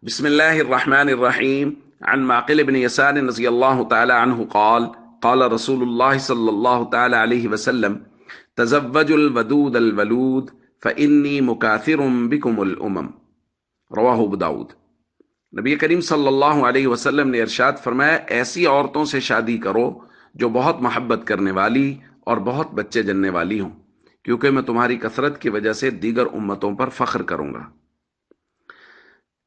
بسم الله الرحمن الرحيم. عن معقل بن يسار رضي الله تعالى عنه قال قال رسول الله صلى الله تعالى عليه وسلم: تزوجوا الودود الولود فإني مكاثر بكم الأمم. رواہ ابو داؤد۔ نبی کریم صلی اللہ علیہ وسلم نے ارشاد فرمایا، ایسی عورتوں سے شادی کرو جو بہت محبت کرنے والی اور بہت بچے جننے والی ہوں، کیونکہ میں تمہاری کثرت کی وجہ سے دیگر امتوں پر فخر کروں گا۔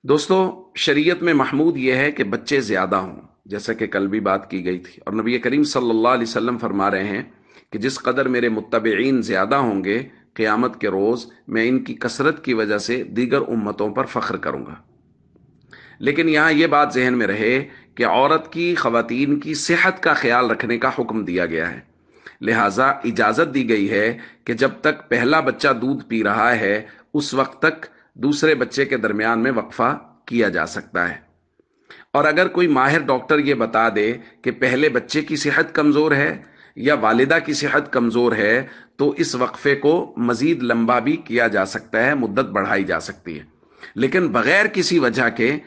دوستو، شریعت میں محمود یہ ہے کہ بچے زیادہ ہوں، جیسا کہ کل بھی بات کی گئی تھی، اور نبی کریم صلی اللہ علیہ وسلم فرما رہے ہیں کہ جس قدر میرے متبعین زیادہ ہوں گے قیامت کے روز، میں ان کی کثرت کی وجہ سے دیگر امتوں پر فخر کروں گا۔ لیکن یہاں یہ بات ذہن میں رہے کہ عورت کی، خواتین کی صحت کا خیال رکھنے کا حکم دیا گیا ہے، لہٰذا اجازت دی گئی ہے کہ جب تک پہلا بچہ دودھ پی رہا ہے اس وقت تک دوسرے بچے کے درمیان میں وقفہ کیا جا سکتا ہے۔ اور اگر کوئی ماہر ڈاکٹر یہ بتا دے کہ پہلے بچے کی صحت کمزور ہے یا والدہ کی صحت کمزور ہے تو اس وقفے کو مزید لمبا بھی کیا جا سکتا ہے، مدت بڑھائی جا سکتی ہے، لیکن بغیر کسی وجہ کے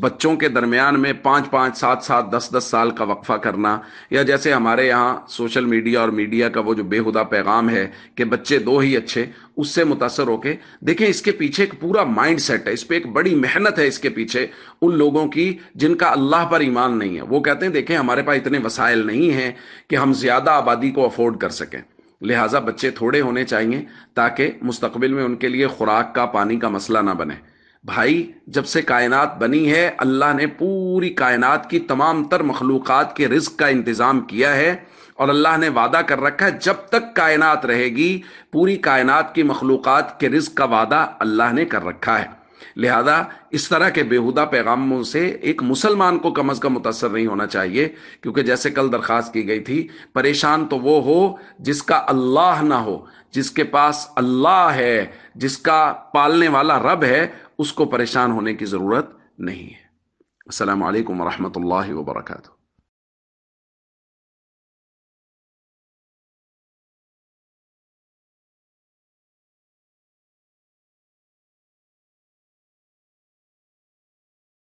بچوں کے درمیان میں 5-5 7-7 10-10 سال کا وقفہ کرنا، یا جیسے ہمارے یہاں سوشل میڈیا اور میڈیا کا وہ جو بے ہدہ پیغام ہے کہ بچے دو ہی اچھے، اس سے متاثر ہو کے دیکھیں اس کے پیچھے ایک پورا مائنڈ سیٹ ہے، اس پہ ایک بڑی محنت ہے اس کے پیچھے ان لوگوں کی جن کا اللہ پر ایمان نہیں ہے۔ وہ کہتے ہیں دیکھیں ہمارے پاس اتنے وسائل نہیں ہیں کہ ہم زیادہ آبادی کو افورڈ کر سکیں، لہٰذا بچے تھوڑے ہونے چاہیے تاکہ مستقبل میں ان کے لیے خوراک کا، پانی کا مسئلہ نہ بنے۔ بھائی، جب سے کائنات بنی ہے اللہ نے پوری کائنات کی تمام تر مخلوقات کے رزق کا انتظام کیا ہے، اور اللہ نے وعدہ کر رکھا ہے جب تک کائنات رہے گی پوری کائنات کی مخلوقات کے رزق کا وعدہ اللہ نے کر رکھا ہے۔ لہذا اس طرح کے بیہودہ پیغاموں سے ایک مسلمان کو کم از کم متاثر نہیں ہونا چاہیے، کیونکہ جیسے کل درخواست کی گئی تھی، پریشان تو وہ ہو جس کا اللہ نہ ہو، جس کے پاس اللہ ہے، جس کا پالنے والا رب ہے، اس کو پریشان ہونے کی ضرورت نہیں ہے۔ السلام علیکم ورحمۃ اللہ وبرکاتہ۔